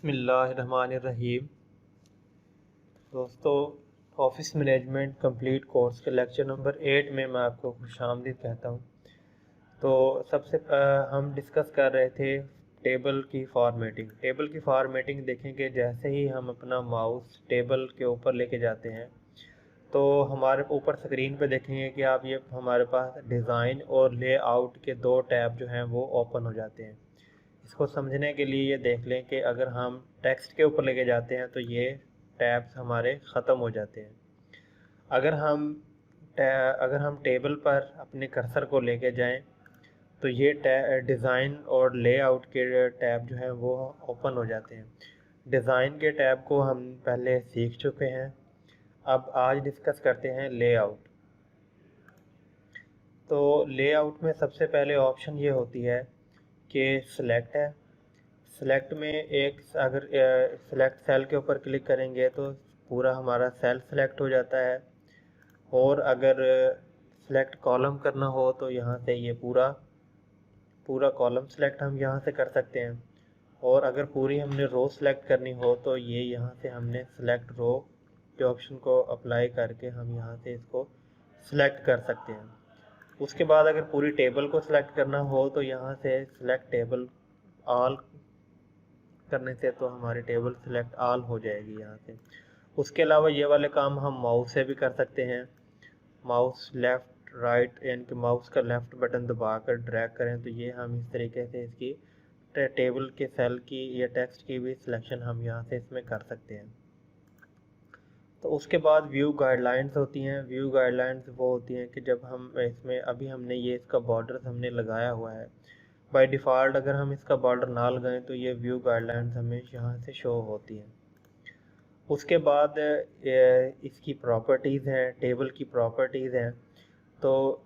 बिस्मिल्लाहिर्रहमानिर्रहीम। दोस्तों, office management complete course के लेक्चर नंबर 8 में मैं आपको खुशामदीद कहता हूँ। तो सबसे हम डिस्कस कर रहे थे टेबल की फॉर्मेटिंग देखेंगे। जैसे ही हम अपना माउस टेबल के ऊपर लेके जाते हैं तो हमारे ऊपर स्क्रीन पे देखेंगे कि आप ये हमारे पास डिज़ाइन और लेआउट के दो टैब जो हैं वो ओपन हो जाते हैं। इसको समझने के लिए ये देख लें कि अगर हम टेक्स्ट के ऊपर लेके जाते हैं तो ये टैब्स हमारे ख़त्म हो जाते हैं। अगर हम टेबल पर अपने कर्सर को लेके जाएं तो ये डिज़ाइन और लेआउट के टैब जो हैं वो ओपन हो जाते हैं। डिज़ाइन के टैब को हम पहले सीख चुके हैं, अब आज डिस्कस करते हैं लेआउट। तो लेआउट में सबसे पहले ऑप्शन ये होती है कि सिलेक्ट है। सिलेक्ट में अगर सिलेक्ट सेल के ऊपर क्लिक करेंगे तो पूरा हमारा सेल सिलेक्ट हो जाता है, और अगर सिलेक्ट कॉलम करना हो तो यहाँ से ये पूरा कॉलम सिलेक्ट हम यहाँ से कर सकते हैं। और अगर पूरी हमने रो सिलेक्ट करनी हो तो ये यहाँ से हमने सिलेक्ट रो के ऑप्शन को अप्लाई करके हम यहाँ से इसको सिलेक्ट कर सकते हैं। उसके बाद अगर पूरी टेबल को सिलेक्ट करना हो तो यहाँ से सिलेक्ट टेबल ऑल करने से तो हमारी टेबल सिलेक्ट ऑल हो जाएगी यहाँ से। उसके अलावा ये वाले काम हम माउस से भी कर सकते हैं। माउस लेफ़्ट राइट यानी कि माउस का लेफ़्ट बटन दबाकर ड्रैग करें तो ये हम इस तरीके से इसकी टेबल के सेल की या टेक्स्ट की भी सिलेक्शन हम यहाँ से इसमें कर सकते हैं। तो उसके बाद व्यू गाइडलाइंस होती हैं। व्यू गाइडलाइंस वो होती हैं कि जब हम इसमें अभी हमने ये इसका बॉर्डर हमने लगाया हुआ है, बाय डिफ़ॉल्ट अगर हम इसका बॉर्डर ना लगाएं तो ये व्यू गाइडलाइंस हमें यहाँ से शो होती हैं। उसके बाद इसकी प्रॉपर्टीज़ हैं, टेबल की प्रॉपर्टीज़ हैं। तो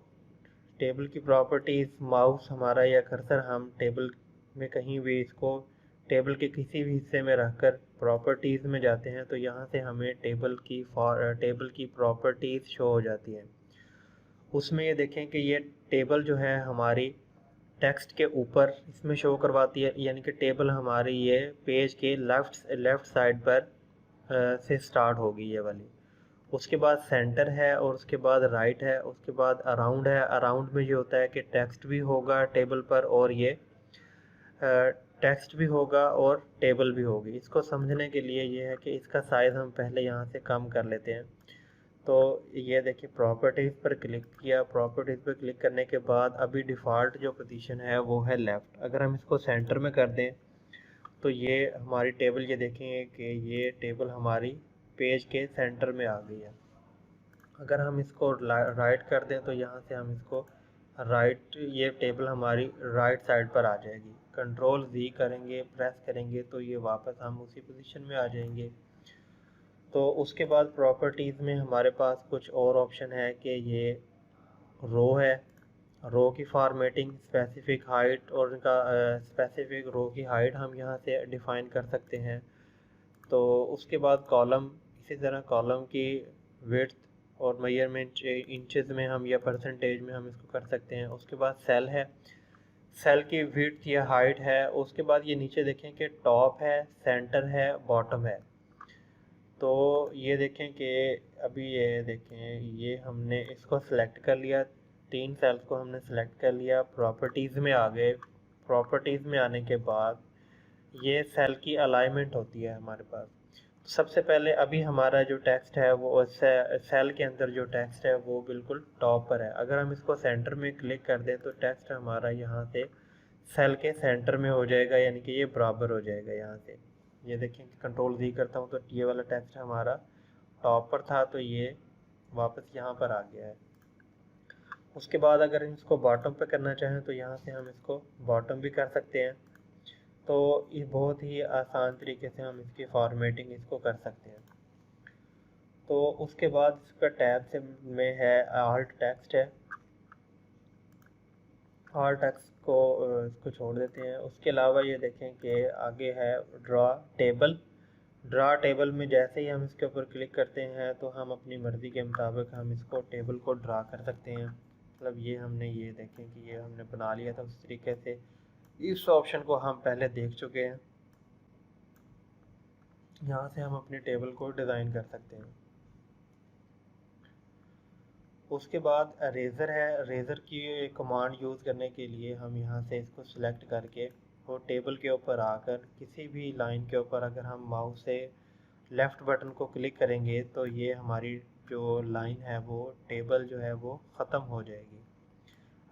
टेबल की प्रॉपर्टीज़, माउस हमारा या कर्सर हम टेबल में कहीं भी इसको टेबल के किसी भी हिस्से में रखकर प्रॉपर्टीज़ में जाते हैं तो यहाँ से हमें टेबल की प्रॉपर्टीज़ शो हो जाती हैं। उसमें ये देखें कि ये टेबल जो है हमारी टेक्स्ट के ऊपर इसमें शो करवाती है, यानी कि टेबल हमारी ये पेज के लेफ़्ट साइड पर से स्टार्ट होगी ये वाली। उसके बाद सेंटर है और उसके बाद राइट है, उसके बाद अराउंड है। अराउंड में ये होता है कि टेक्स्ट भी होगा टेबल पर और ये टेक्स्ट भी होगा और टेबल भी होगी। इसको समझने के लिए ये है कि इसका साइज़ हम पहले यहाँ से कम कर लेते हैं। तो ये देखिए प्रॉपर्टीज़ पर क्लिक किया। प्रॉपर्टीज़ पर क्लिक करने के बाद अभी डिफ़ॉल्ट जो पोजीशन है वो है लेफ़्ट। अगर हम इसको सेंटर में कर दें तो ये हमारी टेबल, ये देखेंगे कि ये टेबल हमारी पेज के सेंटर में आ गई है। अगर हम इसको राइट कर दें तो यहाँ से हम इसको ये टेबल हमारी राइट साइड पर आ जाएगी। कंट्रोल Z करेंगे, प्रेस करेंगे तो ये वापस हम उसी पोजीशन में आ जाएंगे। तो उसके बाद प्रॉपर्टीज़ में हमारे पास कुछ और ऑप्शन है कि ये रो है। रो की फॉर्मेटिंग, स्पेसिफिक हाइट और उनका स्पेसिफिक रो की हाइट हम यहाँ से डिफ़ाइन कर सकते हैं। तो उसके बाद कॉलम, इसी तरह कॉलम की विड्थ और मेजरमेंट इंचेस में हम या परसेंटेज में हम इसको कर सकते हैं। उसके बाद सेल है, सेल की विड्थ या हाइट है। उसके बाद ये नीचे देखें कि टॉप है, सेंटर है, बॉटम है। तो ये देखें कि अभी ये देखें ये हमने इसको सिलेक्ट कर लिया, 3 सेल्स को हमने सिलेक्ट कर लिया। प्रॉपर्टीज़ में आ गए। प्रॉपर्टीज़ में आने के बाद ये सेल की अलाइनमेंट होती है हमारे पास। तो सबसे पहले अभी हमारा जो टेक्स्ट है वो सेल के अंदर जो टेक्स्ट है वो बिल्कुल टॉप पर है। अगर हम इसको सेंटर में क्लिक कर दें तो टेक्स्ट हमारा यहाँ से सेल के सेंटर में हो जाएगा, यानी कि ये बराबर हो जाएगा यहाँ से। ये देखें कि कंट्रोल Z करता हूँ तो ये वाला टेक्स्ट हमारा टॉप पर था तो ये वापस यहाँ पर आ गया है। उसके बाद अगर इसको बॉटम पे करना चाहें तो यहाँ से हम इसको बॉटम भी कर सकते हैं। तो ये बहुत ही आसान तरीके से हम इसकी फॉर्मेटिंग इसको कर सकते हैं। तो उसके बाद इसका टैब से में है आल्ट टेक्स्ट है। आल्ट टेक्स्ट को इसको छोड़ देते हैं। उसके अलावा ये देखें कि आगे है ड्रा टेबल। ड्रा टेबल में जैसे ही हम इसके ऊपर क्लिक करते हैं तो हम अपनी मर्ज़ी के मुताबिक हम इसको टेबल को ड्रा कर सकते हैं। मतलब ये हमने ये देखें कि ये हमने बना लिया था उस तरीके से। इस ऑप्शन को हम पहले देख चुके हैं। यहाँ से हम अपने टेबल को डिज़ाइन कर सकते हैं। उसके बाद रेज़र है, रेज़र की कमांड यूज़ करने के लिए हम यहाँ से इसको सिलेक्ट करके और टेबल के ऊपर आकर किसी भी लाइन के ऊपर अगर हम माउस से लेफ़्ट बटन को क्लिक करेंगे तो ये हमारी जो लाइन है वो टेबल जो है वो ख़त्म हो जाएगी।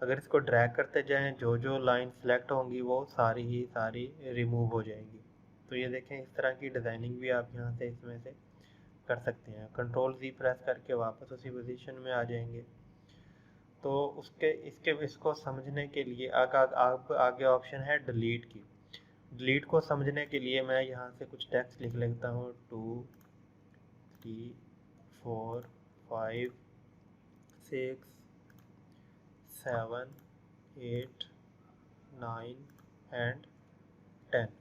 अगर इसको ड्रैग करते जाएं जो जो लाइन सेलेक्ट होंगी वो सारी ही सारी रिमूव हो जाएंगी। तो ये देखें, इस तरह की डिज़ाइनिंग भी आप यहाँ से इसमें से कर सकते हैं। कंट्रोल Z प्रेस करके वापस उसी पोजीशन में आ जाएंगे। तो उसके इसके इसको समझने के लिए आगे ऑप्शन है डिलीट की। डिलीट को समझने के लिए मैं यहाँ से कुछ टेक्स्ट लिख लेता हूँ 2 3 4 5 6 7 8 9 एंड 10।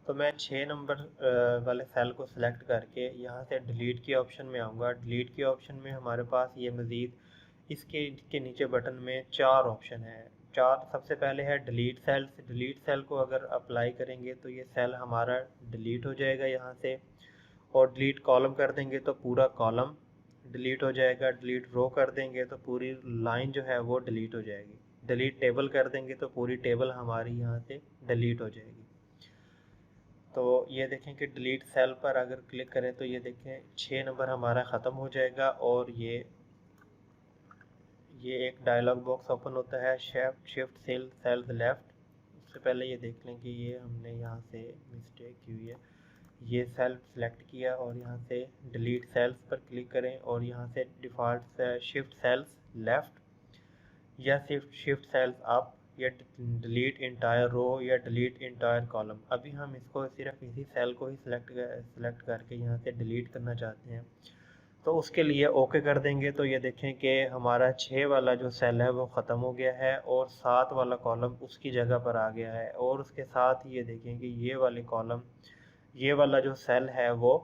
तो मैं 6 नंबर वाले सेल को सिलेक्ट करके यहाँ से डिलीट के ऑप्शन में आऊँगा। डिलीट के ऑप्शन में हमारे पास ये मज़ीद इसके नीचे बटन में 4 ऑप्शन है। सबसे पहले है डिलीट सेल्स। डिलीट सेल को अगर अप्लाई करेंगे तो ये सेल हमारा डिलीट हो जाएगा यहाँ से। और डिलीट कॉलम कर देंगे तो पूरा कॉलम डिलीट हो जाएगा। डिलीट रो कर देंगे तो पूरी लाइन जो है वो डिलीट हो जाएगी। डिलीट टेबल कर देंगे तो पूरी टेबल हमारी यहाँ से डिलीट हो जाएगी। तो ये देखें कि डिलीट सेल पर अगर क्लिक करें तो ये देखें 6 नंबर हमारा ख़त्म हो जाएगा। और ये एक डायलॉग बॉक्स ओपन होता है, शिफ्ट सेल्स लेफ़्ट। उससे पहले ये देख लें कि ये हमने यहाँ से मिस्टेक की हुई है। ये सेल सेलेक्ट किया और यहाँ से डिलीट सेल्स पर क्लिक करें और यहाँ से डिफ़ॉल्ट शिफ्ट सेल्स लेफ़्ट या शिफ्ट सेल्स अप या डिलीट इंटायर रो या डिलीट इंटायर कॉलम। अभी हम इसको सिर्फ इसी सेल को ही सिलेक्ट करके यहाँ से डिलीट करना चाहते हैं। तो उसके लिए ओके कर देंगे तो ये देखें कि हमारा 6 वाला जो सेल है वो ख़त्म हो गया है और 7 वाला कॉलम उसकी जगह पर आ गया है। और उसके साथ ही ये देखें कि ये वाला जो सेल है वो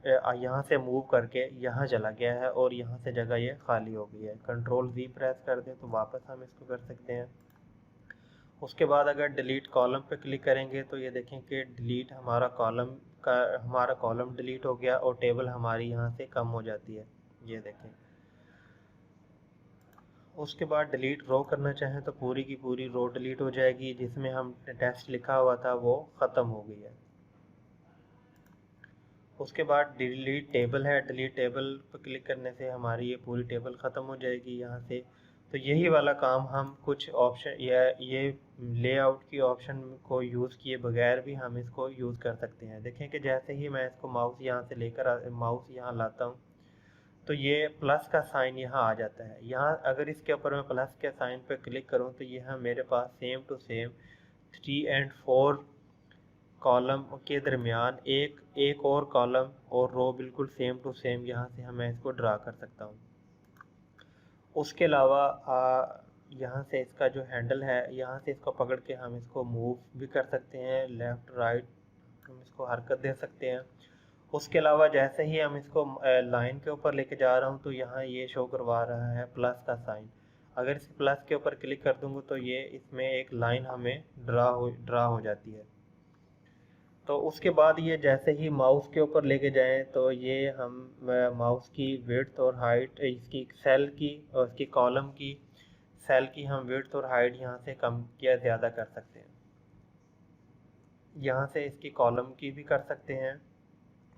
यहाँ से मूव करके यहाँ चला गया है और यहाँ से जगह ये खाली हो गई है। कंट्रोल Z प्रेस कर दें तो वापस हम इसको कर सकते हैं। उसके बाद अगर डिलीट कॉलम पे क्लिक करेंगे तो ये देखें कि डिलीट हमारा कॉलम डिलीट हो गया और टेबल हमारी यहाँ से कम हो जाती है। ये देखें। उसके बाद डिलीट रो करना चाहें तो पूरी की पूरी रो डिलीट हो जाएगी जिसमें हम टेक्स्ट लिखा हुआ था वो ख़त्म हो गई है। उसके बाद डिलीट टेबल है। डिलीट टेबल पर क्लिक करने से हमारी ये पूरी टेबल ख़त्म हो जाएगी यहाँ से। तो यही वाला काम हम कुछ ऑप्शन या ये लेआउट की ऑप्शन को यूज़ किए बगैर भी हम इसको यूज़ कर सकते हैं। देखें कि जैसे ही मैं इसको माउस यहाँ लाता हूँ तो ये प्लस का साइन यहाँ आ जाता है। यहाँ अगर इसके ऊपर मैं प्लस के साइन पर क्लिक करूँ तो यहाँ मेरे पास सेम टू सेम 3 और 4 कॉलम के दरमियान एक और कॉलम और रो बिल्कुल सेम टू सेम यहाँ से मैं इसको ड्रा कर सकता हूँ। उसके अलावा यहाँ से इसका जो हैंडल है यहाँ से इसको पकड़ के हम इसको मूव भी कर सकते हैं, लेफ़्ट राइट हम इसको हरकत दे सकते हैं। उसके अलावा जैसे ही हम इसको लाइन के ऊपर लेके जा रहा हूँ तो यहाँ ये शो करवा रहा है प्लस का साइन। अगर इस प्लस के ऊपर क्लिक कर दूँगा तो ये इसमें एक लाइन हमें ड्रा हो जाती है। तो उसके बाद ये जैसे ही माउस के ऊपर लेके जाएं तो ये हम माउस की विड्थ और हाइट इसकी सेल की और इसकी कॉलम की सेल की हम विड्थ और हाइट यहाँ से कम या ज़्यादा कर सकते हैं। यहाँ से इसकी कॉलम की भी कर सकते हैं,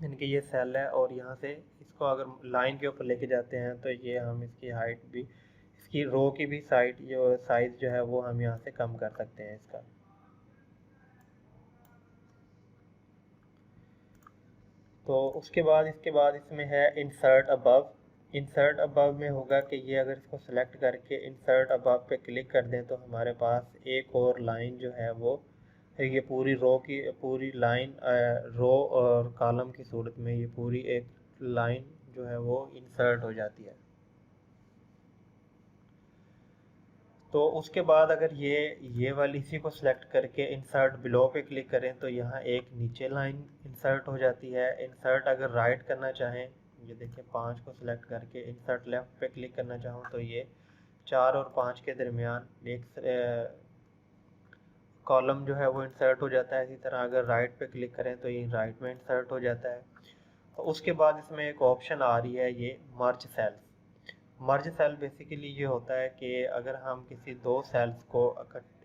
इनकी ये सेल है और यहाँ से इसको अगर लाइन के ऊपर लेके जाते हैं तो ये हम इसकी हाइट भी इसकी रो की भी साइज़ जो है वो हम यहाँ से कम कर सकते हैं इसका। तो उसके बाद इसमें है इंसर्ट अबव। इंसर्ट अबव में होगा कि ये अगर इसको सेलेक्ट करके इंसर्ट अबव पे क्लिक कर दें तो हमारे पास एक और लाइन जो है वो ये पूरी लाइन रो और कॉलम की सूरत में ये पूरी एक लाइन जो है वो इंसर्ट हो जाती है। तो उसके बाद अगर ये वाली इसी को सिलेक्ट करके इंसर्ट बिलो पे क्लिक करें तो यहाँ एक नीचे लाइन इंसर्ट हो जाती है। इंसर्ट अगर राइट करना चाहें, ये देखिए 5 को सिलेक्ट करके इंसर्ट लेफ़्ट पे क्लिक करना चाहूँ तो ये 4 और 5 के दरमियान एक कॉलम जो है वो इंसर्ट हो जाता है। इसी तरह अगर राइट पे क्लिक करें तो ये राइट में इंसर्ट हो जाता है। तो उसके बाद इसमें एक ऑप्शन आ रही है ये मर्ज सेल्स। मर्ज सेल बेसिकली ये होता है कि अगर हम किसी दो सेल्स को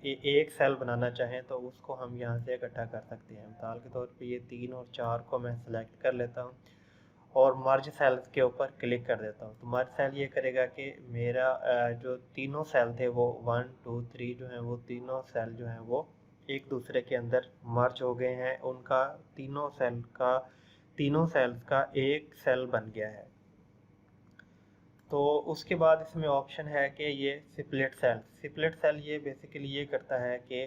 एक सेल बनाना चाहें तो उसको हम यहाँ से इकट्ठा कर सकते हैं। मिसाल के तौर पे ये 3 और 4 को मैं सेलेक्ट कर लेता हूँ और मर्ज सेल्स के ऊपर क्लिक कर देता हूँ। तो मर्ज सेल ये करेगा कि मेरा जो तीनों सेल थे वो 1 2 3 जो हैं वो तीनों सेल जो हैं वो एक दूसरे के अंदर मर्ज हो गए हैं। उनका तीनों सेल्स का एक सेल बन गया है। तो उसके बाद इसमें ऑप्शन है कि ये स्प्लिट सेल ये बेसिकली ये करता है कि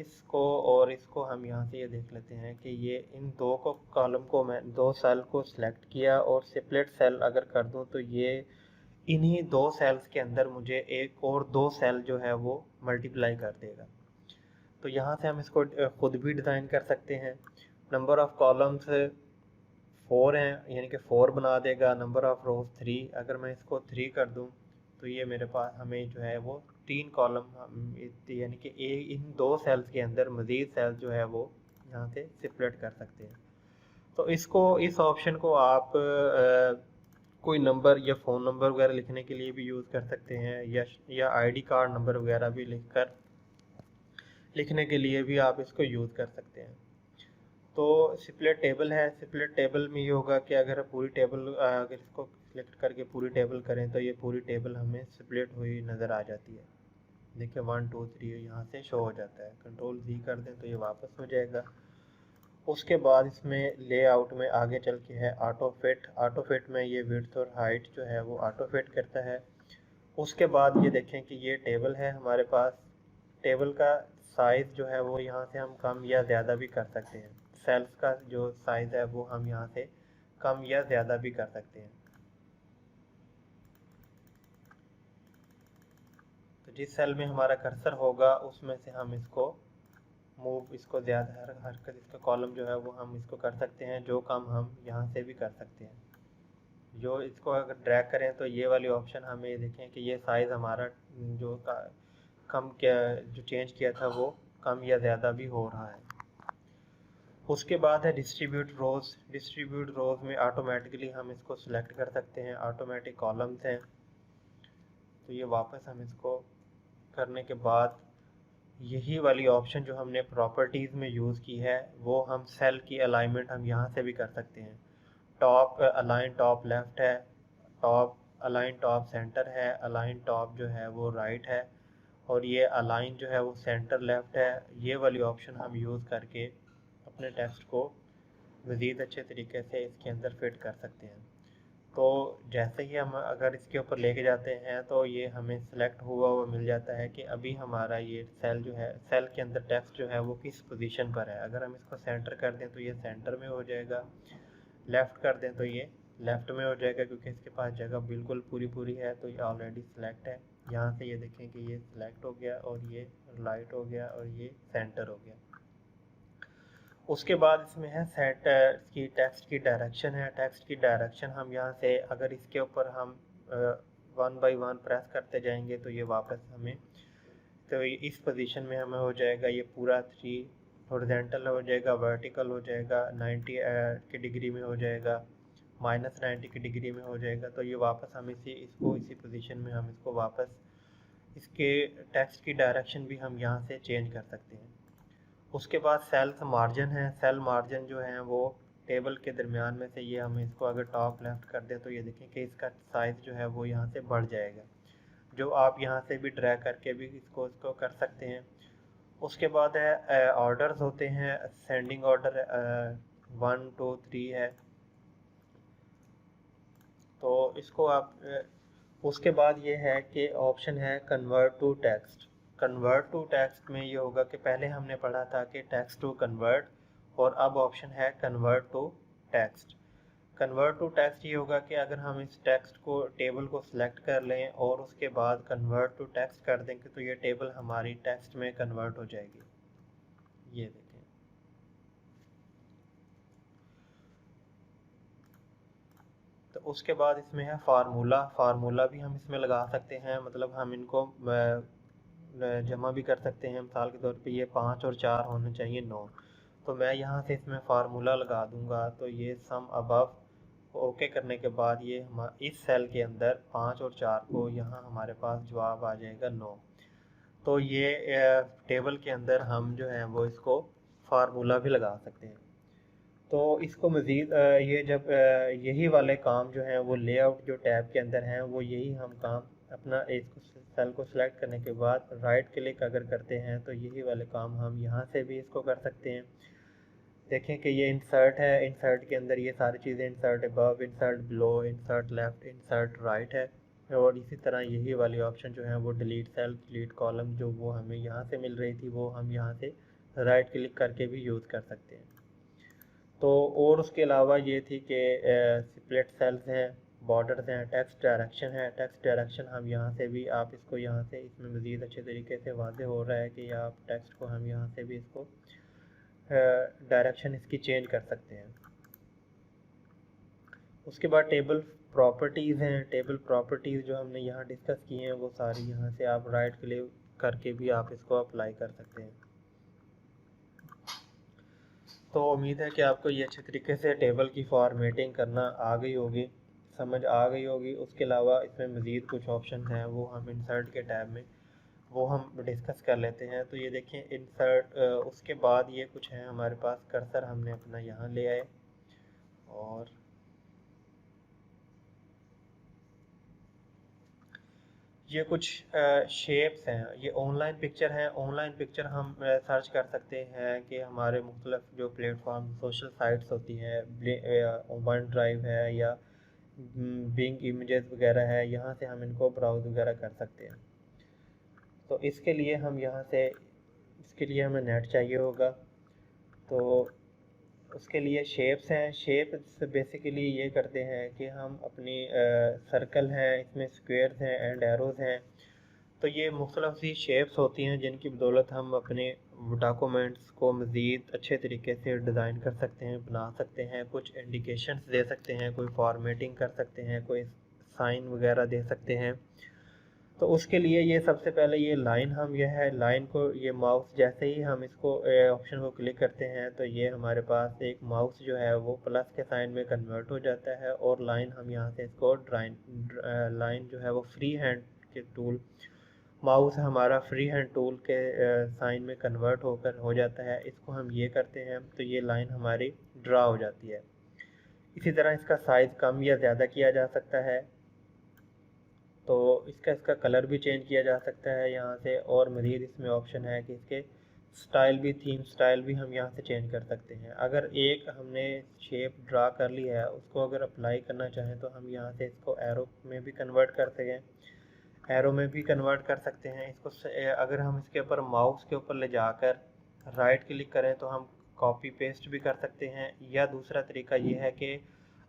इसको और इसको हम यहाँ से ये देख लेते हैं कि ये इन दो को कॉलम को मैं दो सेल को सिलेक्ट किया और स्प्लिट सेल अगर कर दूँ तो ये इन्हीं दो सेल्स के अंदर मुझे एक और दो सेल जो है वो मल्टीप्लाई कर देगा। तो यहाँ से हम इसको खुद भी डिज़ाइन कर सकते हैं। नंबर ऑफ़ कॉलम्स 4 हैं यानी कि 4 बना देगा। नंबर ऑफ़ रोज 3, अगर मैं इसको 3 कर दूं तो ये मेरे पास हमें जो है वो 3 कॉलम यानी कि इन दो सेल्स के अंदर मज़ीद सेल जो है वो यहाँ से स्प्लिट कर सकते हैं। तो इस ऑप्शन को आप कोई नंबर या फ़ोन नंबर वगैरह लिखने के लिए भी यूज़ कर सकते हैं या आईडी कार्ड नंबर वगैरह भी लिखने के लिए भी आप इसको यूज़ कर सकते हैं। तो स्प्लिट टेबल है। स्प्लिट टेबल में ये होगा कि अगर पूरी टेबल अगर इसको सिलेक्ट करके पूरी टेबल करें तो ये पूरी टेबल हमें स्प्लिट हुई नज़र आ जाती है। देखिए 1 2 3 यहाँ से शो हो जाता है। कंट्रोल जी कर दें तो ये वापस हो जाएगा। उसके बाद इसमें लेआउट में आगे चल के है ऑटो फिट में ये विड्थ और हाइट जो है वो ऑटो फिट करता है। उसके बाद ये देखें कि ये टेबल है हमारे पास। टेबल का साइज़ जो है वो यहाँ से हम कम या ज़्यादा भी कर सकते हैं। सेल्स का जो साइज़ है वो हम यहाँ से कम या ज़्यादा भी कर सकते हैं। तो जिस सेल में हमारा कर्सर होगा उसमें से हम इसको ज़्यादा हरकत इसका कॉलम जो है वो हम इसको कर सकते हैं। जो काम हम यहाँ से भी कर सकते हैं। जो इसको अगर ड्रैग करें तो ये वाली ऑप्शन हमें देखें कि ये साइज़ हमारा जो कम क्या जो चेंज किया था वो कम या ज़्यादा भी हो रहा है। उसके बाद है डिस्ट्रीब्यूट रोज़ में ऑटोमेटिकली हम इसको सिलेक्ट कर सकते हैं। ऑटोमेटिक कॉलम्स हैं। तो ये वापस हम इसको करने के बाद यही वाली ऑप्शन जो हमने प्रॉपर्टीज़ में यूज़ की है वो हम सेल की अलाइनमेंट हम यहाँ से भी कर सकते हैं। टॉप अलाइन टॉप लेफ़्ट है, टॉप अलाइन टॉप सेंटर है, अलाइन टॉप जो है वो राइट है और ये अलाइन जो है वो सेंटर लेफ़्ट है। ये वाली ऑप्शन हम यूज़ करके अपने टेक्स्ट को मज़ीद अच्छे तरीके से इसके अंदर फिट कर सकते हैं। तो जैसे ही हम अगर इसके ऊपर लेके जाते हैं तो ये हमें सेलेक्ट हुआ हुआ मिल जाता है कि अभी हमारा ये सेल जो है सेल के अंदर टेक्स्ट जो है वो किस पोजीशन पर है। अगर हम इसको सेंटर कर दें तो ये सेंटर में हो जाएगा, लेफ़्ट कर दें तो ये लेफ़्ट में हो जाएगा क्योंकि इसके पास जगह बिल्कुल पूरी है। तो ये ऑलरेडी सेलेक्ट है। यहाँ से ये देखें कि ये सिलेक्ट हो गया और ये राइट हो गया और ये सेंटर हो गया। उसके बाद इसमें है सेट की टेक्स्ट की डायरेक्शन है। टेक्स्ट की डायरेक्शन हम यहाँ से अगर इसके ऊपर हम 1 बाई 1 प्रेस करते जाएंगे तो ये वापस हमें तो इस पोजीशन में हमें हो जाएगा। ये पूरा 3 हॉरिजॉन्टल हो जाएगा, वर्टिकल हो जाएगा, 90 की डिग्री में हो जाएगा, -90 की डिग्री में हो जाएगा। तो ये वापस हम इसी पोजीशन में हम इसको वापस इसके टेक्स्ट की डायरेक्शन भी हम यहाँ से चेंज कर सकते हैं। उसके बाद सेल्स मार्जिन है। सेल मार्जिन जो है वो टेबल के दरमियान में से ये हम इसको अगर टॉप लेफ़्ट कर दें तो ये देखें कि इसका साइज़ जो है वो यहाँ से बढ़ जाएगा। जो आप यहाँ से भी ड्रैग करके भी इसको कर सकते हैं। उसके बाद है ऑर्डर्स होते हैं। असेंडिंग ऑर्डर 1 2 3 है। तो इसको आप उसके बाद ये है कि ऑप्शन है convert to text. Convert to text में ये होगा कि पहले हमने पढ़ा था कि टेक्स्ट टू कन्वर्ट और अब ऑप्शन है convert to text. Convert to text ये होगा कि अगर हम इस टेक्स्ट को टेबल को सिलेक्ट कर लें और उसके बाद कन्वर्ट टू टेक्स्ट कर देंगे तो ये टेबल हमारी टेक्स्ट में कन्वर्ट हो जाएगी। ये देखें। तो उसके बाद इसमें है फार्मूला। फार्मूला भी हम इसमें लगा सकते हैं। मतलब हम इनको जमा भी कर सकते हैं। मिसाल के तौर पे ये 5 और 4 होने चाहिए 9। तो मैं यहाँ से इसमें फार्मूला लगा दूंगा, तो ये सम अबव ओके करने के बाद ये हम इस सेल के अंदर 5 और 4 को यहाँ हमारे पास जवाब आ जाएगा 9। तो ये टेबल के अंदर हम जो है वो इसको फार्मूला भी लगा सकते हैं। तो इसको मज़ीद ये जब यही वाले काम जो हैं वो लेआउट जो टैब के अंदर हैं, वो यही हम काम अपना इसको सेल को सिलेक्ट करने के बाद राइट क्लिक अगर करते हैं तो यही वाले काम हम यहाँ से भी इसको कर सकते हैं। देखें कि ये इंसर्ट है, इंसर्ट के अंदर ये सारी चीज़ें insert above, insert below, insert left, insert right है। और इसी तरह यही वाली ऑप्शन जो है वो डिलीट सेल, डिलीट कॉलम जो वो हमें यहाँ से मिल रही थी वो हम यहाँ से राइट क्लिक करके भी यूज़ कर सकते हैं। तो और उसके अलावा ये थी कि स्प्लिट सेल्स हैं, बॉर्डर्स हैं, टेक्स्ट डायरेक्शन है। टेक्स्ट डायरेक्शन हम यहाँ से भी आप इसको यहाँ से इसमें मज़ीद अच्छे तरीके से वाज़े हो रहा है कि आप टेक्स्ट को हम यहाँ से भी इसको डायरेक्शन इसकी चेंज कर सकते हैं। उसके बाद टेबल प्रॉपर्टीज़ हैं। टेबल प्रॉपर्टीज़ जो हमने यहाँ डिस्कस की हैं वो सारी यहाँ से आप राइट क्लिक करके भी आप इसको अप्लाई कर सकते हैं। तो उम्मीद है कि आपको ये अच्छे तरीके से टेबल की फॉर्मेटिंग करना आ गई होगी, समझ आ गई होगी। उसके अलावा इसमें मज़ीद कुछ ऑप्शन हैं वो हम इंसर्ट के टैब में वो हम डिस्कस कर लेते हैं। तो ये देखें इंसर्ट, उसके बाद ये कुछ है हमारे पास कर्सर हमने अपना यहाँ ले आए और ये कुछ शेप्स हैं। ये ऑनलाइन पिक्चर हैं। ऑनलाइन पिक्चर हम सर्च कर सकते हैं कि हमारे मुख्तलिफ जो प्लेटफॉर्म सोशल साइट्स होती हैं, वन ड्राइव है या बिंग इमेजेस वगैरह है, यहाँ से हम इनको ब्राउज़ वगैरह कर सकते हैं। तो इसके लिए हम यहाँ से इसके लिए हमें नेट चाहिए होगा। तो उसके लिए शेप्स हैं। शेप्स बेसिकली ये करते हैं कि हम अपनी सर्कल हैं, इसमें स्क्वेयर्स हैं एंड एरोज़ हैं। तो ये मुख्तलिफ सी शेप्स होती हैं जिनकी बदौलत हम अपने डॉक्यूमेंट्स को मज़ीद अच्छे तरीके से डिज़ाइन कर सकते हैं, बना सकते हैं, कुछ इंडिकेशंस दे सकते हैं, कोई फॉर्मेटिंग कर सकते हैं, कोई साइन वगैरह दे सकते हैं। तो उसके लिए ये सबसे पहले ये लाइन, हम यह है लाइन को ये माउस जैसे ही हम इसको ऑप्शन को क्लिक करते हैं तो ये हमारे पास एक माउस जो है वो प्लस के साइन में कन्वर्ट हो जाता है और लाइन हम यहाँ से इसको लाइन जो है वो फ्री हैंड के टूल, माउस हमारा फ्री हैंड टूल के साइन में कन्वर्ट होकर हो जाता है। इसको हम ये करते हैं तो ये लाइन हमारी ड्रा हो जाती है। इसी तरह इसका साइज़ कम या ज़्यादा किया जा सकता है। तो इसका कलर भी चेंज किया जा सकता है यहाँ से। और मज़ीद इसमें ऑप्शन है कि इसके स्टाइल भी, थीम स्टाइल भी हम यहाँ से चेंज कर सकते हैं। अगर एक हमने शेप ड्रा कर ली है, उसको अगर अप्लाई करना चाहें तो हम यहाँ से इसको एरो में भी कन्वर्ट कर सकें, एरो में भी कन्वर्ट कर सकते हैं इसको। अगर हम इसके ऊपर माउस के ऊपर ले जाकर राइट क्लिक करें तो हम कॉपी पेस्ट भी कर सकते हैं। या दूसरा तरीका ये है कि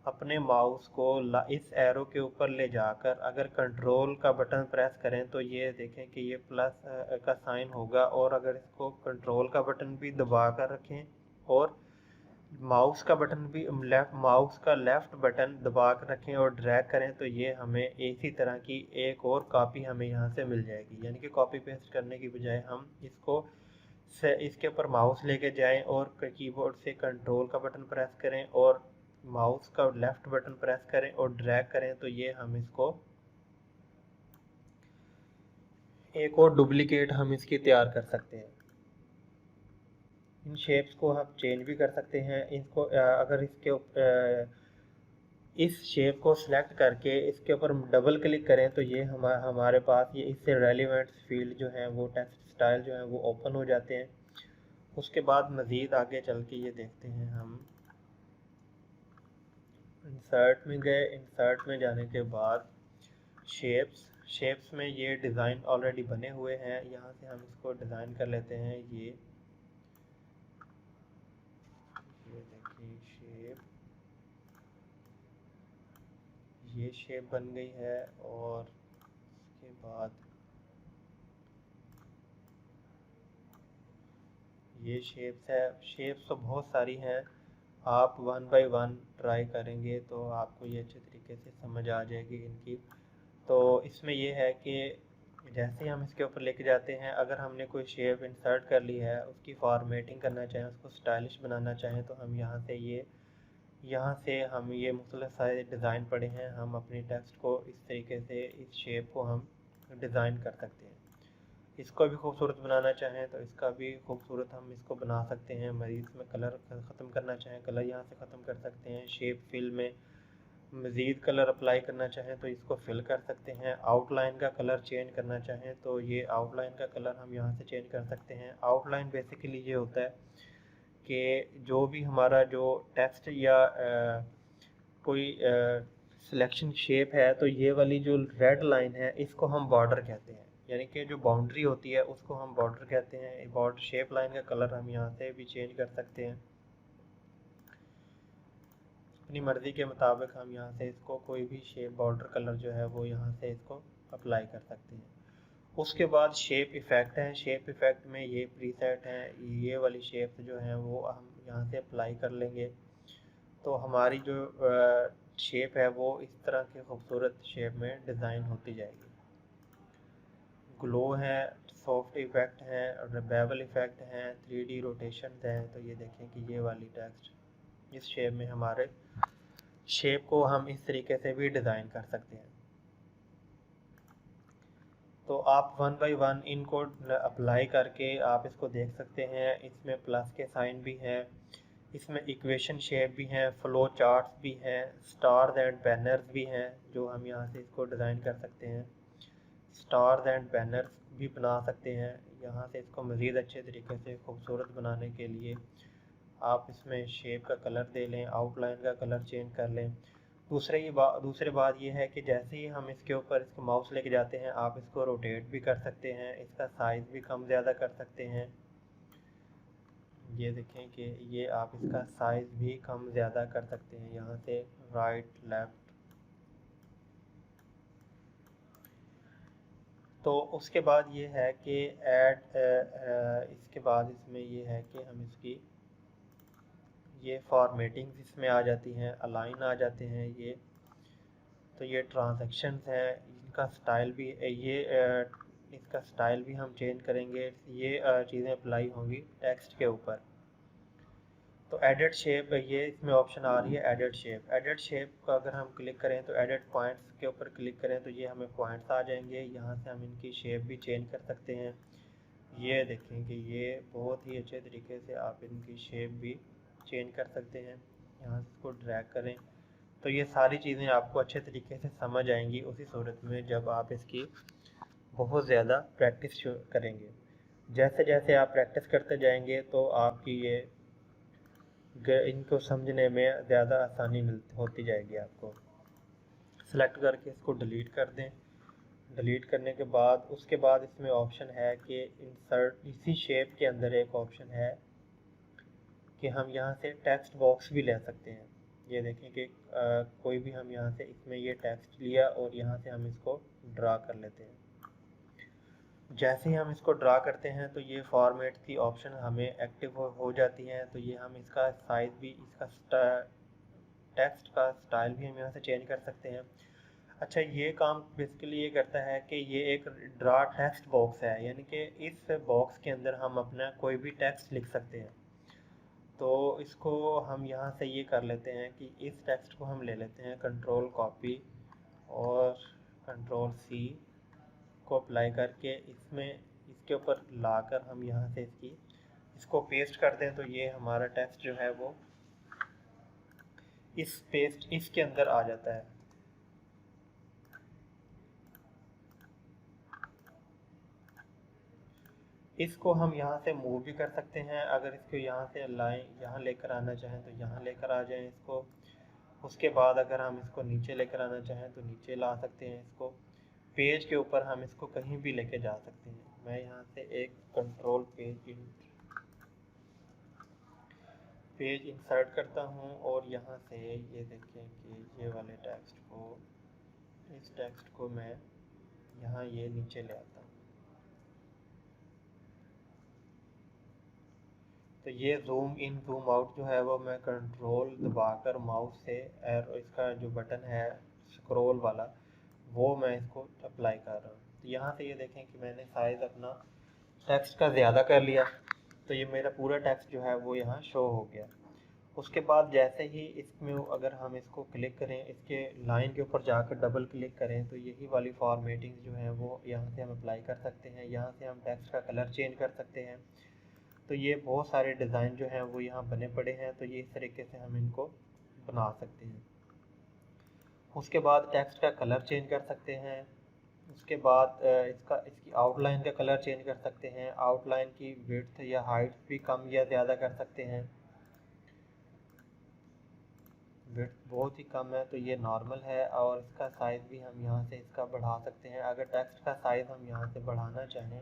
अपने माउस को इस एरो के ऊपर ले जाकर अगर कंट्रोल का बटन प्रेस करें तो ये देखें कि ये प्लस का साइन होगा। और अगर इसको कंट्रोल का बटन भी दबा कर रखें और माउस का बटन भी माउस का लेफ़्ट बटन दबा कर रखें और ड्रैग करें तो ये हमें इसी तरह की एक और कॉपी हमें यहाँ से मिल जाएगी। यानी कि कॉपी पेस्ट करने की बजाय हम इसको इसके ऊपर माउस लेके जाएं और कीबोर्ड से कंट्रोल का बटन प्रेस करें और माउस का लेफ़्ट बटन प्रेस करें और ड्रैग करें तो ये हम इसको एक और डुप्लीकेट हम इसकी तैयार कर सकते हैं। इन शेप्स को हम चेंज भी कर सकते हैं। इसको अगर इसके इस शेप को सिलेक्ट करके इसके ऊपर डबल क्लिक करें तो ये हमारे पास ये इससे रेलिवेंट फील्ड जो हैं वो टेक्स्ट स्टाइल जो हैं वो ओपन हो जाते हैं। उसके बाद मज़ीद आगे चल के ये देखते हैं हम इंसर्ट में गए। इंसर्ट में जाने के बाद शेप्स में ये डिज़ाइन ऑलरेडी बने हुए हैं। यहाँ से हम इसको डिज़ाइन कर लेते हैं। ये देखिए ये शेप बन गई है। और उसके बाद ये शेप्स तो बहुत सारी हैं। आप वन बाय वन ट्राई करेंगे तो आपको ये अच्छे तरीके से समझ आ जाएगी इनकी। तो इसमें ये है कि जैसे ही हम इसके ऊपर लेके जाते हैं, अगर हमने कोई शेप इंसर्ट कर ली है, उसकी फॉर्मेटिंग करना चाहें, उसको स्टाइलिश बनाना चाहें, तो हम यहाँ से हम ये मुख्तलिफ सारे डिज़ाइन पड़े हैं, हम अपनी टेक्स्ट को इस तरीके से इस शेप को हम डिज़ाइन कर सकते हैं। इसको भी खूबसूरत बनाना चाहें तो इसका भी खूबसूरत हम इसको बना सकते हैं। मज़ीद इसमें कलर ख़त्म करना चाहें, कलर यहाँ से ख़त्म कर सकते हैं। शेप फिल में मज़ीद कलर अप्लाई करना चाहें तो इसको फिल कर सकते हैं। आउटलाइन का कलर चेंज करना चाहें तो ये आउटलाइन का कलर हम यहाँ से चेंज कर सकते हैं। आउटलाइन बेसिकली ये होता है कि जो भी हमारा जो टेक्स्ट या कोई सिलेक्शन शेप है, तो ये वाली जो रेड लाइन है इसको हम बॉर्डर कहते हैं, यानी कि जो बाउंड्री होती है उसको हम बॉर्डर कहते हैं। बॉर्डर शेप लाइन का कलर हम यहाँ से भी चेंज कर सकते हैं। अपनी मर्ज़ी के मुताबिक हम यहाँ से इसको कोई भी शेप बॉर्डर कलर जो है वो यहाँ से इसको अप्लाई कर सकते हैं। उसके बाद शेप इफ़ेक्ट है। शेप इफ़ेक्ट में ये प्रीसेट हैं, ये वाली शेप जो हैं वो हम यहाँ से अप्लाई कर लेंगे तो हमारी जो शेप है वो इस तरह के खूबसूरत शेप में डिज़ाइन होती जाएगी। ग्लो है, सॉफ्ट इफ़ेक्ट हैं, बेवल इफ़ेक्ट हैं, 3D रोटेशन हैं। तो ये देखें कि ये वाली टेक्स्ट इस शेप में हमारे शेप को हम इस तरीके से भी डिज़ाइन कर सकते हैं। तो आप वन बाय वन इनको अप्लाई करके आप इसको देख सकते हैं। इसमें प्लस के साइन भी हैं, इसमें इक्वेशन शेप भी हैं, फ्लो चार्ट्स भी हैं, स्टार्स एंड बैनर्स भी हैं जो हम यहाँ से इसको डिज़ाइन कर सकते हैं। स्टार्स एंड बैनर्स भी बना सकते हैं। यहाँ से इसको मज़ीद अच्छे तरीके से खूबसूरत बनाने के लिए आप इसमें शेप का कलर दे लें, आउटलाइन का कलर चेंज कर लें। दूसरी बात ये है कि जैसे ही हम इसके ऊपर इसको माउस लेके जाते हैं, आप इसको रोटेट भी कर सकते हैं, इसका साइज़ भी कम ज़्यादा कर सकते हैं। ये देखें कि ये आप इसका साइज़ भी कम ज़्यादा कर सकते हैं यहाँ से राइट लेफ़्ट। तो उसके बाद ये है कि इसके बाद इसमें ये है कि हम इसकी ये फॉर्मेटिंग इसमें आ जाती हैं, अलाइन आ जाते हैं ये। तो ये ट्रांजैक्शंस हैं, इनका स्टाइल भी इसका स्टाइल भी हम चेंज करेंगे। ये चीज़ें अप्लाई होंगी टेक्स्ट के ऊपर। तो एडिट शेप, ये इसमें ऑप्शन आ रही है एडिट शेप। एडिट शेप का अगर हम क्लिक करें तो एडिट पॉइंट्स के ऊपर क्लिक करें तो ये हमें पॉइंट्स आ जाएंगे। यहाँ से हम इनकी शेप भी चेंज कर सकते हैं। ये देखें कि ये बहुत ही अच्छे तरीके से आप इनकी शेप भी चेंज कर सकते हैं। यहाँ से इसको ड्रैग करें तो ये सारी चीज़ें आपको अच्छे तरीके से समझ आएंगी उसी सूरत में जब आप इसकी बहुत ज़्यादा प्रैक्टिस करेंगे। जैसे जैसे आप प्रैक्टिस करते जाएंगे तो आपकी ये इनको समझने में ज़्यादा आसानी होती जाएगी आपको। सेलेक्ट करके इसको डिलीट कर दें। डिलीट करने के बाद उसके बाद इसमें ऑप्शन है कि इंसर्ट, इसी शेप के अंदर एक ऑप्शन है कि हम यहाँ से टेक्स्ट बॉक्स भी ले सकते हैं। ये देखें कि कोई भी हम यहाँ से इसमें ये टेक्स्ट लिया और यहाँ से हम इसको ड्रा कर लेते हैं। जैसे ही हम इसको ड्रा करते हैं तो ये फॉर्मेट की ऑप्शन हमें एक्टिव हो जाती हैं। तो ये हम इसका साइज़ भी, इसका टेक्स्ट का स्टाइल भी हम यहाँ से चेंज कर सकते हैं। अच्छा, ये काम बेसिकली ये करता है कि ये एक ड्रा टेक्स्ट बॉक्स है, यानी कि इस बॉक्स के अंदर हम अपना कोई भी टेक्स्ट लिख सकते हैं। तो इसको हम यहाँ से ये कर लेते हैं कि इस टेक्स्ट को हम ले लेते हैं, कंट्रोल कॉपी और कंट्रोल सी को अप्लाई करके इसमें इसके ऊपर लाकर हम यहाँ से इसको पेस्ट कर दें तो ये हमारा टेक्स्ट जो है वो इसके अंदर आ जाता है। इसको हम यहाँ से मूव भी कर सकते हैं। अगर इसको यहाँ से लाएं, यहाँ लेकर आना चाहें तो यहाँ लेकर आ जाएं इसको। उसके बाद अगर हम इसको नीचे लेकर आना चाहें तो नीचे ला सकते हैं इसको। पेज के ऊपर हम इसको कहीं भी लेके जा सकते हैं। मैं यहाँ से एक कंट्रोल पेज इंसर्ट करता हूँ और यहाँ से ये देखें कि ये वाले टेक्स्ट को, इस टेक्स्ट को मैं यहाँ ये नीचे ले आता हूँ। तो ये जूम इन जूम आउट जो है वो मैं कंट्रोल दबाकर माउस से एरो, इसका जो बटन है स्क्रॉल वाला, वो मैं इसको अप्लाई कर रहा हूँ। तो यहाँ से ये देखें कि मैंने साइज़ अपना टेक्स्ट का ज़्यादा कर लिया, तो ये मेरा पूरा टेक्स्ट जो है वो यहाँ शो हो गया। उसके बाद जैसे ही इसमें अगर हम इसको क्लिक करें, इसके लाइन के ऊपर जाकर डबल क्लिक करें, तो यही वाली फॉर्मेटिंग जो है वो यहाँ से हम अप्लाई कर सकते हैं। यहाँ से हम टेक्स्ट का कलर चेंज कर सकते हैं। तो ये बहुत सारे डिज़ाइन जो हैं वो यहाँ बने पड़े हैं, तो ये इस तरीके से हम इनको बना सकते हैं। उसके बाद टेक्स्ट का कलर चेंज कर सकते हैं। उसके बाद इसकी आउटलाइन का कलर चेंज कर सकते हैं। आउटलाइन की विड्थ या हाइट भी कम या ज़्यादा कर सकते हैं। विड्थ बहुत ही कम है तो ये नॉर्मल है, और इसका साइज़ भी हम यहाँ से इसका बढ़ा सकते हैं। अगर टेक्स्ट का साइज़ हम यहाँ से बढ़ाना चाहें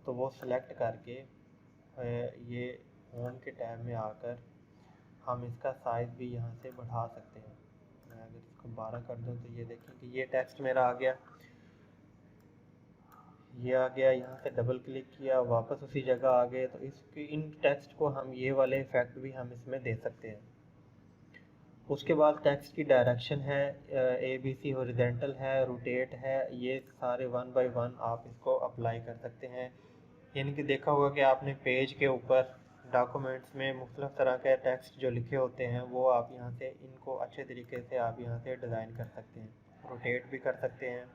तो वो सिलेक्ट करके ये होम के टैब में आकर हम इसका साइज़ भी यहाँ से बढ़ा सकते हैं। मैं अगर इसको 12 कर दूँ तो ये देखें कि ये टेक्स्ट मेरा आ गया, ये आ गया। यहाँ से डबल क्लिक किया, वापस उसी जगह आ गए। तो इन टेक्स्ट को हम ये वाले इफ़ेक्ट भी हम इसमें दे सकते हैं। उसके बाद टेक्स्ट की डायरेक्शन है, ABC हॉरिजेंटल है, रोटेट है, ये सारे 1 बाय 1 आप इसको अप्लाई कर सकते हैं। यानी कि देखा होगा कि आपने पेज के ऊपर डॉक्यूमेंट्स में मुख्तलिफ़ तरह के टेक्स्ट जो लिखे होते हैं वो आप यहाँ से इनको अच्छे तरीके से आप यहाँ से डिज़ाइन कर सकते हैं, रोटेट भी कर सकते हैं।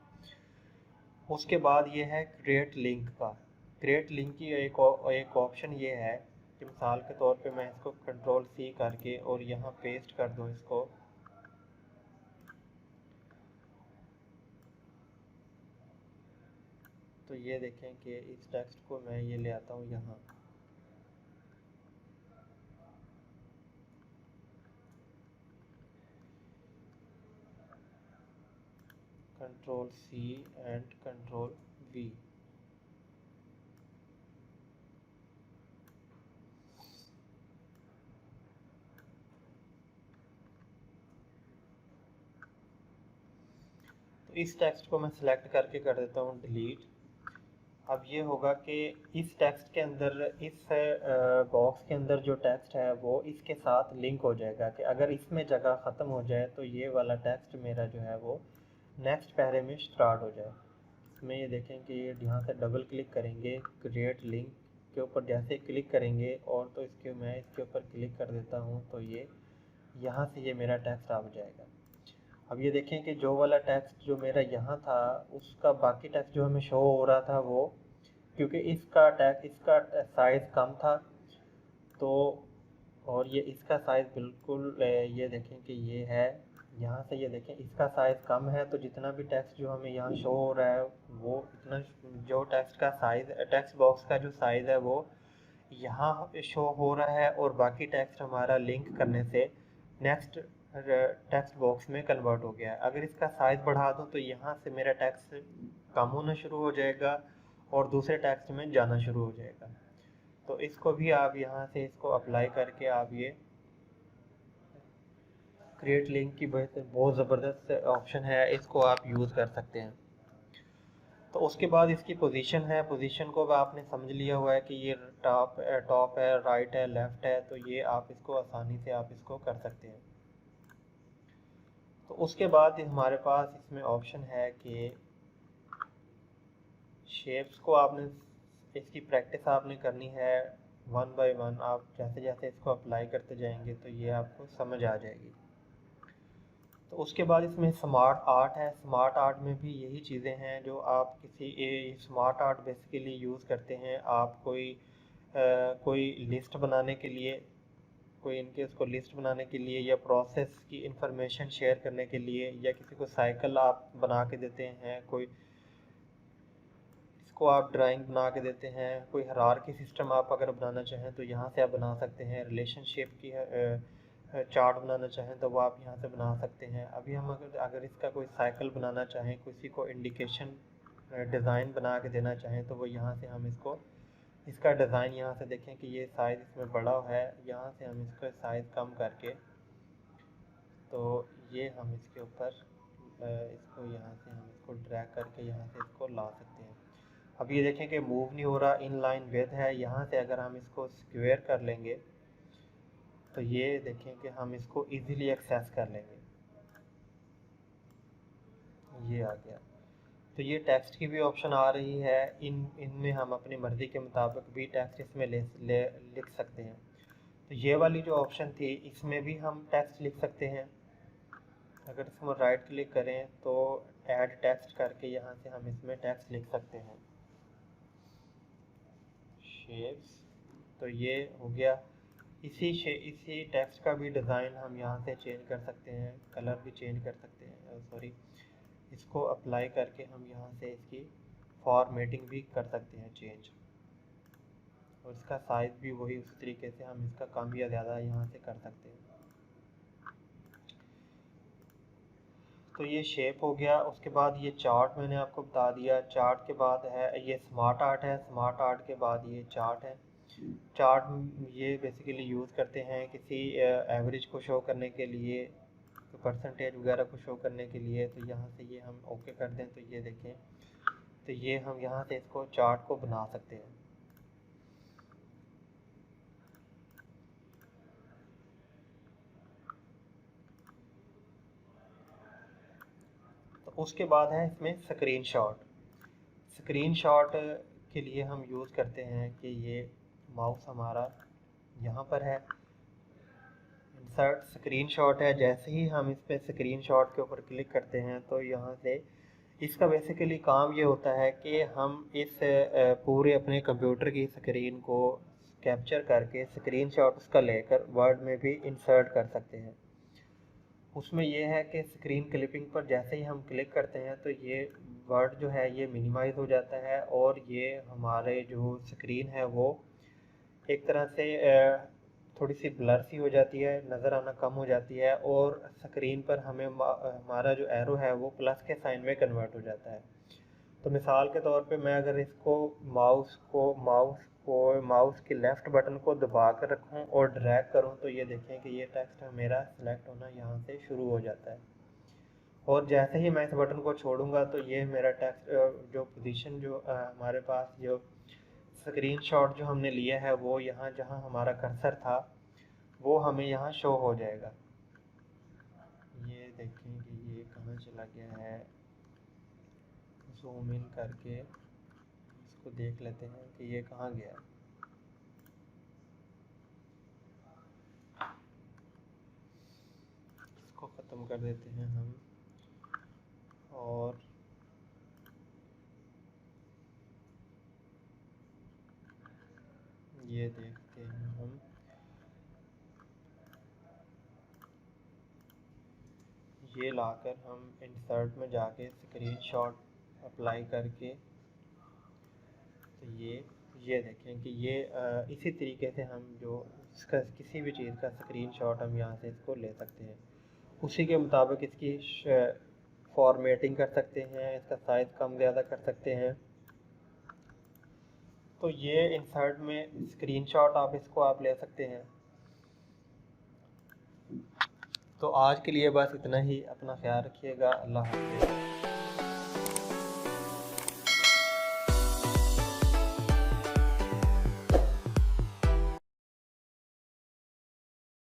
उसके बाद ये है क्रिएट लिंक का। क्रिएट लिंक की एक ऑप्शन ये है कि मिसाल के तौर पे मैं इसको Ctrl+C करके और यहाँ पेस्ट कर दूँ इसको, तो ये देखें कि इस टेक्स्ट को मैं ये ले आता हूँ यहाँ। Ctrl+C and Ctrl+V। तो इस टेक्स्ट को मैं सिलेक्ट करके कर देता हूँ डिलीट। अब ये होगा कि इस टेक्स्ट के अंदर, इस बॉक्स के अंदर जो टेक्स्ट है वो इसके साथ लिंक हो जाएगा कि अगर इसमें जगह ख़त्म हो जाए तो ये वाला टेक्स्ट मेरा जो है वो नेक्स्ट पैरे में स्टार्ट हो जाए। इसमें ये देखें कि ये यहाँ से डबल क्लिक करेंगे, क्रिएट लिंक के ऊपर जैसे क्लिक करेंगे और तो मैं इसके ऊपर क्लिक कर देता हूँ तो ये यहाँ से ये मेरा टेक्स्ट आ जाएगा। अब ये देखें कि जो वाला टेक्स्ट जो मेरा यहाँ था उसका बाकी टेक्स्ट जो हमें शो हो रहा था वो, क्योंकि इसका साइज़ कम था, तो और ये इसका साइज़ बिल्कुल ये देखें कि ये है, यहाँ से ये देखें इसका साइज़ कम है, तो जितना भी टेक्स्ट जो हमें यहाँ शो हो रहा है वो इतना, जो टेक्स्ट का साइज़, टेक्स्ट बॉक्स का जो साइज़ है वो यहाँ शो हो रहा है, और बाकी टेक्स्ट हमारा लिंक करने से नेक्स्ट टेक्स्ट बॉक्स में कन्वर्ट हो गया है। अगर इसका साइज़ बढ़ा दूँ तो यहाँ से मेरा टेक्स्ट कम होना शुरू हो जाएगा और दूसरे टेक्स्ट में जाना शुरू हो जाएगा। तो इसको भी आप यहाँ से इसको अप्लाई करके आप ये क्रिएट लिंक की बहुत ज़बरदस्त ऑप्शन है, इसको आप यूज़ कर सकते हैं। तो उसके बाद इसकी पोजीशन है, पोजीशन को आपने समझ लिया हुआ है कि ये टॉप है, राइट है, लेफ़्ट है, तो ये आप इसको आसानी से आप इसको कर सकते हैं। तो उसके बाद हमारे पास इसमें ऑप्शन है कि शेप्स को आपने, इसकी प्रैक्टिस आपने करनी है 1 बाय 1। आप जैसे जैसे इसको अप्लाई करते जाएंगे तो ये आपको समझ आ जाएगी। तो उसके बाद इसमें स्मार्ट आर्ट है। स्मार्ट आर्ट में भी यही चीज़ें हैं जो आप स्मार्ट आर्ट बेसिकली यूज़ करते हैं। आप कोई लिस्ट बनाने के लिए, कोई इनके उसको लिस्ट बनाने के लिए, या प्रोसेस की इंफॉर्मेशन शेयर करने के लिए, या किसी को साइकिल आप बना के देते हैं, कोई इसको आप ड्राइंग बना के देते हैं, कोई हायरार्की सिस्टम आप अगर बनाना चाहें तो यहाँ से आप बना सकते हैं। रिलेशनशिप की चार्ट बनाना चाहें तो वो आप यहाँ से बना सकते हैं। अभी हम अगर इसका कोई साइकिल बनाना चाहें, किसी को इंडिकेशन डिज़ाइन बना के देना चाहें तो वो यहाँ से हम इसका डिज़ाइन यहाँ से देखें कि ये साइज़ इसमें बड़ा है, यहाँ से हम इसका साइज़ कम करके, तो ये हम इसके ऊपर इसको यहाँ से हम इसको ड्रैग करके यहाँ से इसको ला सकते हैं। अब ये देखें कि मूव नहीं हो रहा, इन लाइन विद है। यहाँ से अगर हम इसको स्क्वायर कर लेंगे तो ये देखें कि हम इसको इजीली एक्सेस कर लेंगे। ये आ गया। तो ये टेक्स्ट की भी ऑप्शन आ रही है। इनमें हम अपनी मर्ज़ी के मुताबिक भी टेक्स्ट इसमें लिख सकते हैं। तो ये वाली जो ऑप्शन थी इसमें भी हम टेक्स्ट लिख सकते हैं। अगर इसमें राइट क्लिक करें तो ऐड टेक्स्ट करके यहाँ से हम इसमें टेक्स्ट लिख सकते हैं। शेप्स, तो ये हो गया। इसी टेक्स्ट का भी डिज़ाइन हम यहाँ से चेंज कर सकते हैं, कलर भी चेंज कर सकते हैं। सॉरी, इसको अप्लाई करके हम यहाँ से इसकी फॉर्मेटिंग भी कर सकते हैं चेंज, और इसका साइज़ भी वही उसी तरीके से हम इसका कम या ज़्यादा यहाँ से कर सकते हैं। तो ये शेप हो गया। उसके बाद ये चार्ट मैंने आपको बता दिया। चार्ट के बाद है ये स्मार्ट आर्ट है। स्मार्ट आर्ट के बाद ये चार्ट है। चार्ट ये बेसिकली यूज़ करते हैं किसी एवरेज को शो करने के लिए, तो परसेंटेज वगैरह को शो करने के लिए। तो यहाँ से ये हम ओके कर दें तो ये देखें, तो ये हम यहाँ से इसको चार्ट को बना सकते हैं। तो उसके बाद है इसमें स्क्रीनशॉट। स्क्रीनशॉट के लिए हम यूज़ करते हैं कि ये माउस हमारा यहाँ पर है, इंसर्ट स्क्रीनशॉट है। जैसे ही हम इस पर स्क्रीनशॉट के ऊपर क्लिक करते हैं तो यहाँ से इसका बेसिकली काम ये होता है कि हम इस पूरे अपने कंप्यूटर की स्क्रीन को कैप्चर करके स्क्रीनशॉट उसका लेकर वर्ड में भी इंसर्ट कर सकते हैं। उसमें यह है कि स्क्रीन क्लिपिंग पर जैसे ही हम क्लिक करते हैं तो ये वर्ड जो है ये मिनिमाइज हो जाता है, और ये हमारे जो स्क्रीन है वो एक तरह से थोड़ी सी ब्लर सी हो जाती है, नज़र आना कम हो जाती है, और स्क्रीन पर हमें हमारा जो एरो है वो प्लस के साइन में कन्वर्ट हो जाता है। तो मिसाल के तौर पे मैं अगर इसको माउस के लेफ़्ट बटन को दबा कर रखूँ और ड्रैग करूँ तो ये देखें कि ये टेक्स्ट मेरा सेलेक्ट होना यहाँ से शुरू हो जाता है। और जैसे ही मैं इस बटन को छोड़ूंगा तो ये मेरा टेक्स्ट जो पोजीशन जो हमारे पास जो स्क्रीनशॉट जो हमने लिया है वो यहाँ जहाँ हमारा कर्सर था वो हमें यहाँ शो हो जाएगा। ये देखें कि ये कहाँ चला गया है। जूम इन करके इसको देख लेते हैं कि ये कहाँ गया। इसको ख़त्म कर देते हैं हम, और ये देखते हैं हम। ये लाकर हम इंसर्ट में जाके स्क्रीनशॉट अप्लाई करके, तो ये देखें कि ये इसी तरीके से हम जो इसका किसी भी चीज़ का स्क्रीनशॉट हम यहाँ से इसको ले सकते हैं। उसी के मुताबिक इसकी फॉर्मेटिंग कर सकते हैं, इसका साइज़ कम ज़्यादा कर सकते हैं। तो ये इंसर्ट में स्क्रीनशॉट आप ले सकते हैं। तो आज के लिए बस इतना ही। अपना ख्याल रखिएगा। अल्लाह हाफ़िज़।